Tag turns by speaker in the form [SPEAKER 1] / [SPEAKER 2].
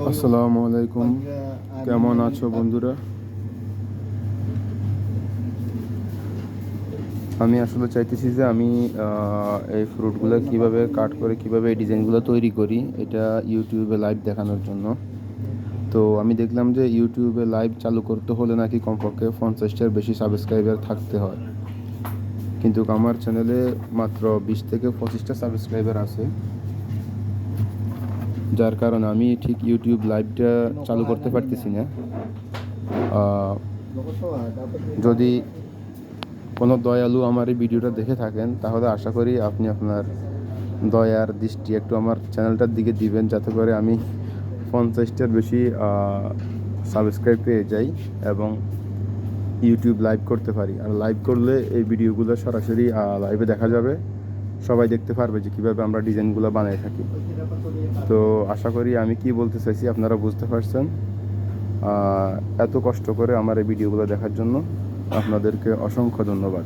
[SPEAKER 1] আসসালামু আলাইকুম, কেমন আছো বন্ধুরা? আমি আসলে চাইতেছি যে আমি এই ফ্রুটগুলো কিভাবে কাট করে কিভাবে এই ডিজাইনগুলো তৈরি করি এটা ইউটিউবে লাইভ দেখানোর জন্য। তো আমি দেখলাম যে ইউটিউবে লাইভ চালু করতে হলে নাকি কমপক্ষে 50টার বেশি সাবস্ক্রাইবার থাকতে হয়, কিন্তু আমার চ্যানেলে মাত্র 20 থেকে 25টা সাবস্ক্রাইবার আছে, যার কারণে আমি ঠিক ইউটিউব লাইভটা চালু করতে পারতেছি না। যদি কোনো দয়ালু আমার এই ভিডিওটা দেখে থাকেন তাহলে আশা করি আপনি আপনার দয়ার দৃষ্টি একটু আমার চ্যানেলটার দিকে দিবেন, যাতে করে আমি 50টার বেশি সাবস্ক্রাইব পেয়ে যাই এবং ইউটিউব লাইভ করতে পারি। আর লাইভ করলে এই ভিডিওগুলো সরাসরি লাইভে দেখা যাবে, সবাই দেখতে পারবে যে কীভাবে আমরা ডিজাইনগুলো বানাই থাকি। তো আশা করি আমি কি বলতে চাইছি আপনারা বুঝতে পারছেন। এত কষ্ট করে আমার এই ভিডিওগুলো দেখার জন্য আপনাদেরকে অসংখ্য ধন্যবাদ।